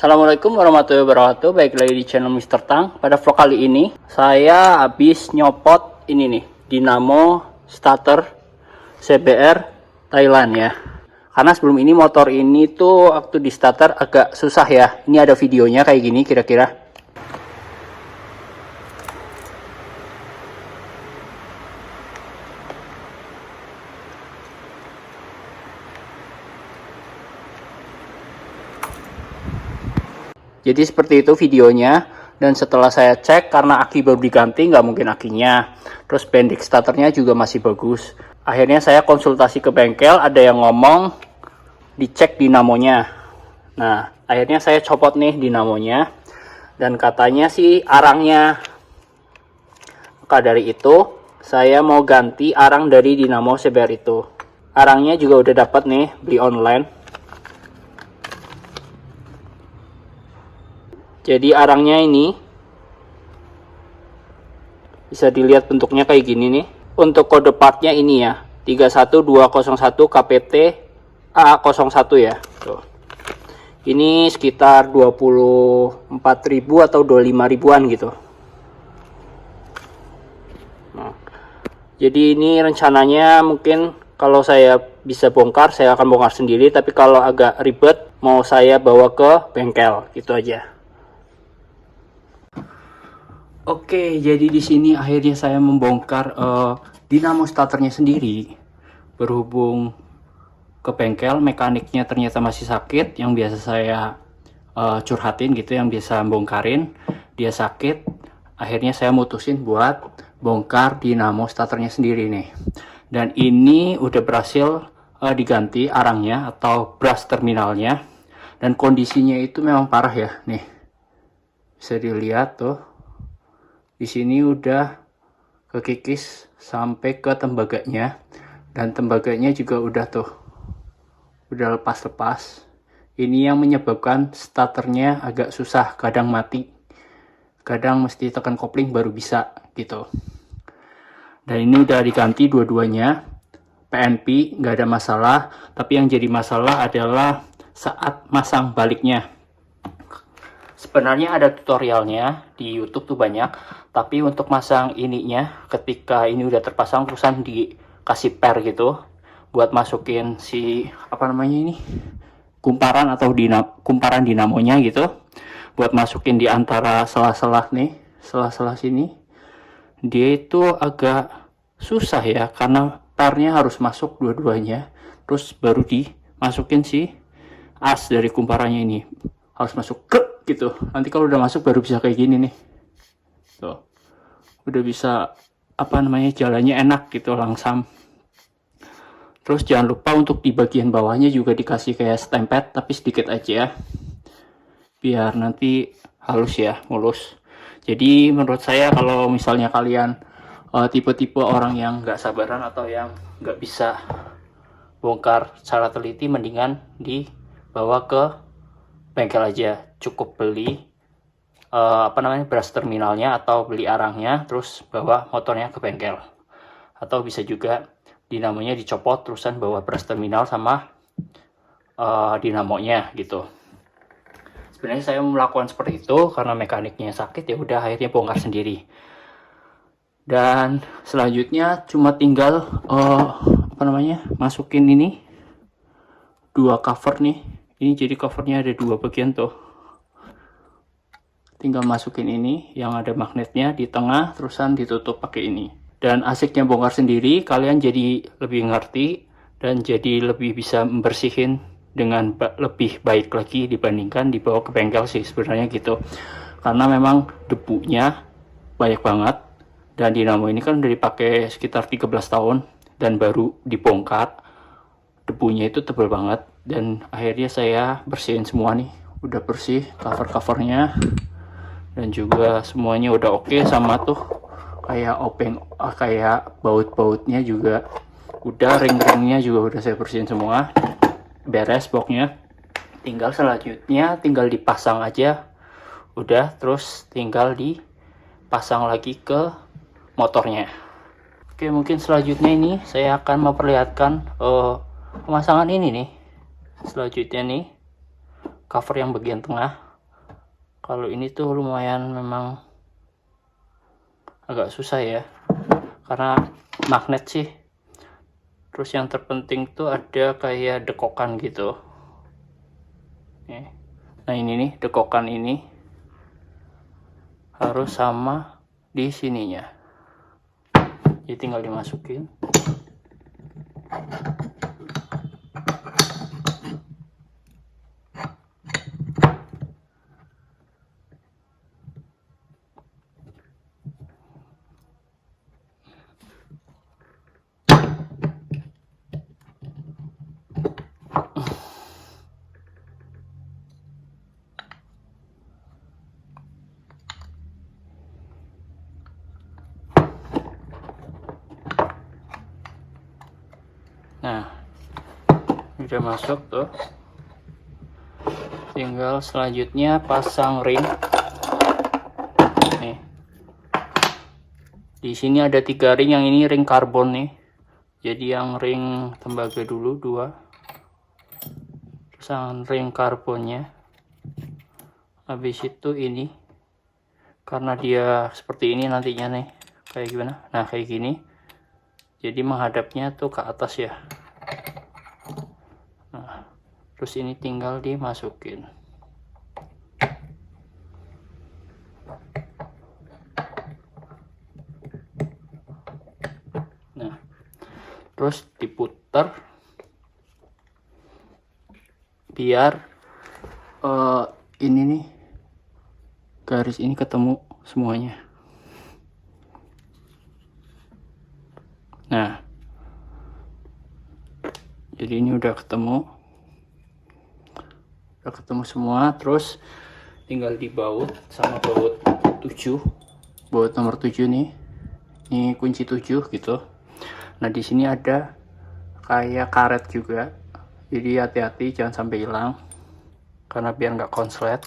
Assalamualaikum warahmatullahi wabarakatuh. Baik lagi di channel Mr. Tang. Pada vlog kali ini saya habis nyopot ini nih, Dynamo starter CBR Thailand ya. Karena sebelum ini motor ini tuh waktu di starter agak susah ya. Ini ada videonya kayak gini kira-kira. Jadi seperti itu videonya, dan setelah saya cek karena aki baru diganti nggak mungkin akinya, terus bendik starternya juga masih bagus. Akhirnya saya konsultasi ke bengkel, ada yang ngomong dicek dinamonya. Nah akhirnya saya copot nih dinamonya, dan katanya sih arangnya. Maka dari itu saya mau ganti arang dari Dynamo CBR itu. Arangnya juga udah dapat nih, beli online. Jadi arangnya ini bisa dilihat bentuknya kayak gini nih. Untuk kode partnya ini ya, 31201 KPT A01 ya. Tuh. Ini sekitar 24.000 atau 25 ribuan gitu. Nah, jadi ini rencananya mungkin kalau saya bisa bongkar, saya akan bongkar sendiri. Tapi kalau agak ribet, mau saya bawa ke bengkel, gitu aja. Oke, jadi di sini akhirnya saya membongkar Dynamo starternya sendiri. Berhubung ke bengkel, mekaniknya ternyata masih sakit. Yang biasa saya curhatin gitu, yang biasa bongkarin, dia sakit. Akhirnya saya mutusin buat bongkar Dynamo starternya sendiri nih. Dan ini udah berhasil diganti arangnya atau brush terminalnya. Dan kondisinya itu memang parah ya, nih. Bisa dilihat tuh. Di sini udah kekikis sampai ke tembaganya, dan tembaganya juga udah tuh, udah lepas-lepas. Ini yang menyebabkan starternya agak susah, kadang mati, kadang mesti tekan kopling baru bisa gitu. Dan ini udah diganti dua-duanya, PNP nggak ada masalah, tapi yang jadi masalah adalah saat masang baliknya. Sebenarnya ada tutorialnya di YouTube tuh banyak, tapi untuk masang ininya, ketika ini udah terpasang terusan dikasih per gitu, buat masukin si apa namanya ini, kumparan atau kumparan dinamonya gitu, buat masukin di antara sela-sela nih, sela-sela sini, dia itu agak susah ya, karena pernya harus masuk dua-duanya, terus baru dimasukin si as dari kumparannya ini, harus masuk ke gitu. Nanti kalau udah masuk baru bisa kayak gini nih. Tuh. Udah bisa apa namanya, jalannya enak gitu, langsam. Terus jangan lupa untuk di bagian bawahnya juga dikasih kayak stempet, tapi sedikit aja. Biar nanti halus ya, mulus. Jadi menurut saya kalau misalnya kalian tipe-tipe orang yang nggak sabaran atau yang nggak bisa bongkar secara teliti, mendingan dibawa ke bengkel aja. Cukup beli brush terminalnya atau beli arangnya, terus bawa motornya ke bengkel. Atau bisa juga dinamonya dicopot, terusan bawa brush terminal sama dinamonya gitu. Sebenarnya saya melakukan seperti itu karena mekaniknya sakit, ya udah akhirnya bongkar sendiri. Dan selanjutnya cuma tinggal masukin ini dua cover nih. Ini jadi covernya ada dua bagian tuh. Tinggal masukin ini yang ada magnetnya di tengah, terusan ditutup pakai ini. Dan asiknya bongkar sendiri, kalian jadi lebih ngerti dan jadi lebih bisa membersihin dengan lebih baik lagi dibandingkan dibawa ke bengkel sih sebenarnya gitu. Karena memang debunya banyak banget, dan Dynamo ini kan udah dipakai sekitar 13 tahun dan baru dibongkar. Debunya itu tebal banget, dan akhirnya saya bersihin semua nih. Udah bersih cover-covernya, dan juga semuanya udah oke, sama tuh kayak kayak baut-bautnya juga udah, ring-ringnya juga udah saya bersihin semua, beres boxnya. Tinggal selanjutnya tinggal dipasang aja, udah. Terus tinggal dipasang lagi ke motornya. Oke, mungkin selanjutnya ini saya akan memperlihatkan pemasangan ini nih. Selanjutnya nih, cover yang bagian tengah Kalau ini tuh lumayan memang agak susah ya, karena magnet sih. Terus yang terpenting tuh ada kayak dekokan gitu. Nah ini nih, dekokan ini harus sama di sininya. Jadi tinggal dimasukin. Nah, udah masuk tuh. Tinggal selanjutnya pasang ring. Nih. Di sini ada 3 ring, yang ini ring karbon nih. Jadi yang ring tembaga dulu 2. Terus yang ring karbonnya. Habis itu ini. Karena dia seperti ini nantinya nih. Kayak gimana? Nah, kayak gini. Jadi menghadapnya tuh ke atas ya. Nah, terus ini tinggal dimasukin. Nah, terus diputar biar ini nih, garis ini ketemu semuanya. Nah, jadi ini udah ketemu semua. Terus tinggal dibaut sama baut 7, baut nomor 7 nih. Ini kunci 7 gitu. Nah, di sini ada kayak karet juga. Jadi hati-hati jangan sampai hilang, karena biar nggak konslet.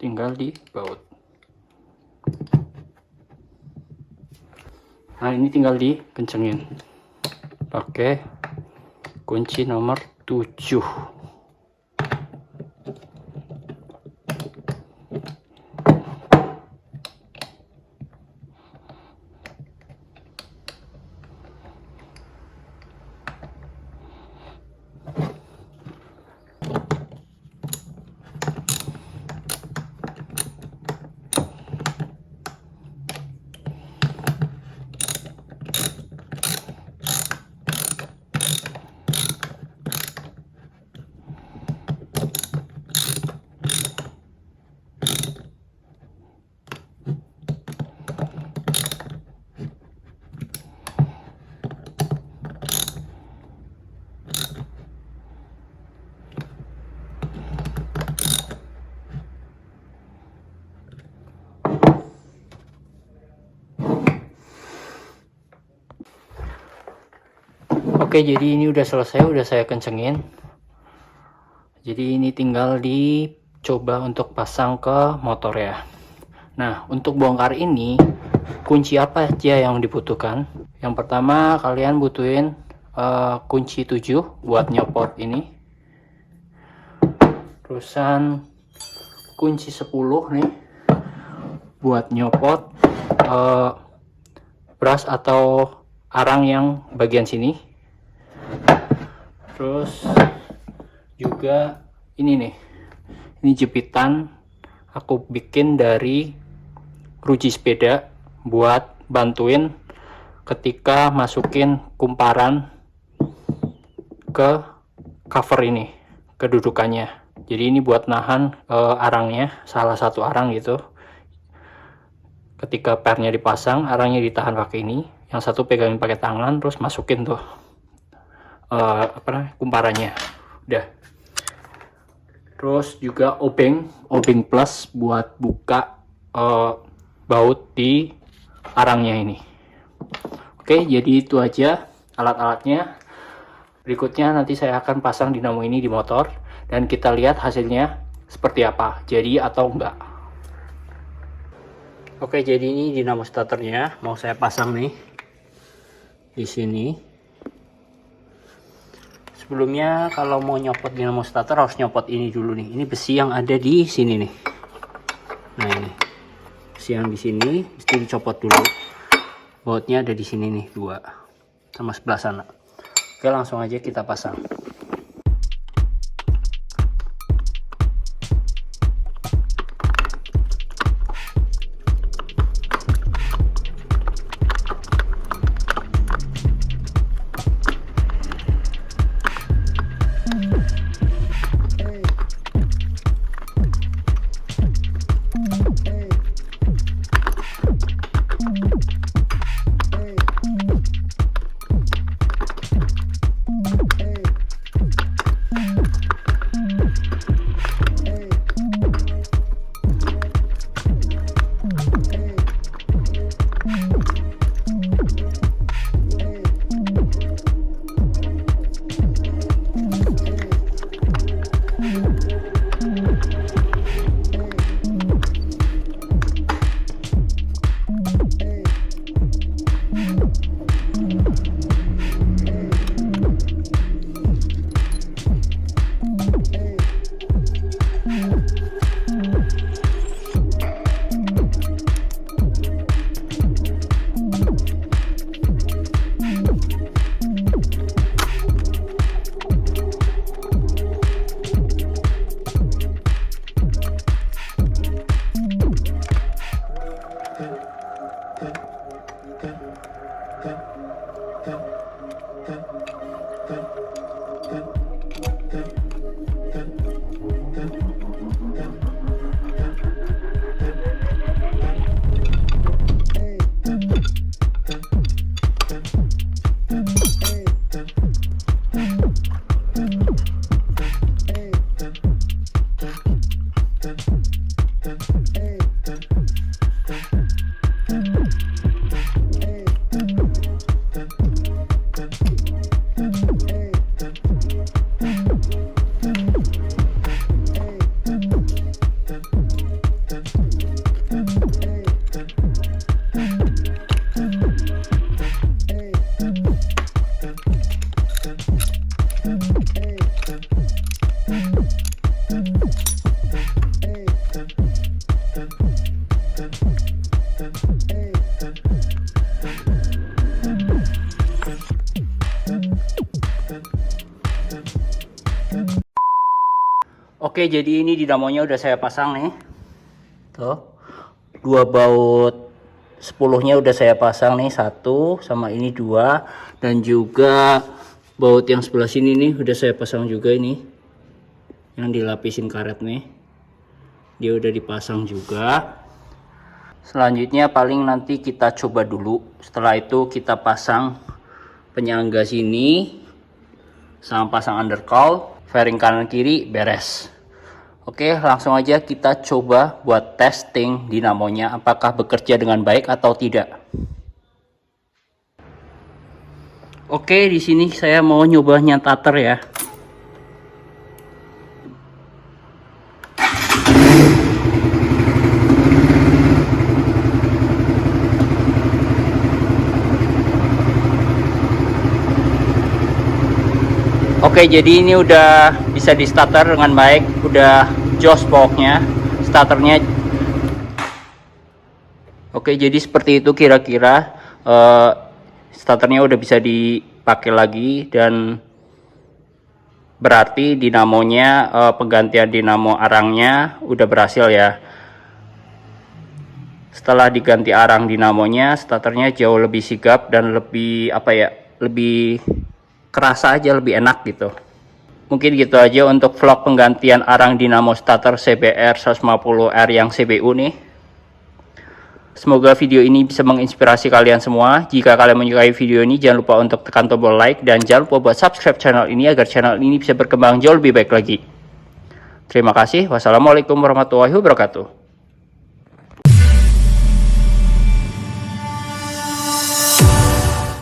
Tinggal dibaut. Nah, ini tinggal dikencengin pakai kunci nomor 7. Oke, jadi ini udah selesai, udah saya kencengin. Jadi ini tinggal dicoba untuk pasang ke motor ya. Nah, untuk bongkar ini, kunci apa aja yang dibutuhkan? Yang pertama, kalian butuhin kunci 7 buat nyopot ini. Terusan kunci 10 nih buat nyopot brush atau arang yang bagian sini. Terus juga ini nih, ini jepitan aku bikin dari ruji sepeda buat bantuin ketika masukin kumparan ke cover ini, kedudukannya. Jadi ini buat nahan arangnya, salah satu arang gitu. Ketika pernya dipasang, arangnya ditahan pakai ini, yang satu pegangin pakai tangan, terus masukin tuh kumparannya. Udah. Terus juga obeng plus buat buka baut di arangnya ini. Oke, jadi itu aja alat-alatnya. Berikutnya nanti saya akan pasang dinamo ini di motor dan kita lihat hasilnya seperti apa, jadi atau enggak. Oke, jadi ini dinamo starternya mau saya pasang nih di sini. Sebelumnya kalau mau nyopot dinamo starter harus nyopot ini dulu nih. Ini besi yang ada di sini nih. Nah ini besi yang di sini mesti dicopot dulu. Bautnya ada di sini nih 2 sama sebelah sana. Oke, langsung aja kita pasang. Oke, jadi ini dinamonya udah saya pasang nih. Tuh. 2 baut 10-nya udah saya pasang nih, 1 sama ini 2, dan juga baut yang sebelah sini nih udah saya pasang juga ini. Yang dilapisin karet nih. Dia udah dipasang juga. Selanjutnya paling nanti kita coba dulu. Setelah itu kita pasang penyangga sini sama pasang undercowl, fairing kanan kiri beres. Oke, langsung aja kita coba buat testing dinamonya apakah bekerja dengan baik atau tidak. Oke, di sini saya mau nyoba nyatater ya. Oke, jadi ini udah bisa di starter dengan baik, udah jos pokoknya starternya. Oke, jadi seperti itu kira-kira starternya udah bisa dipakai lagi, dan berarti dinamonya penggantian dinamo arangnya udah berhasil ya. Setelah diganti arang dinamonya, starternya jauh lebih sigap dan lebih lebih kerasa aja, lebih enak gitu. Mungkin gitu aja untuk vlog penggantian arang dinamo starter CBR 150R yang CBU nih. Semoga video ini bisa menginspirasi kalian semua. Jika kalian menyukai video ini, jangan lupa untuk tekan tombol like dan jangan lupa buat subscribe channel ini agar channel ini bisa berkembang jauh lebih baik lagi. Terima kasih. Wassalamualaikum warahmatullahi wabarakatuh.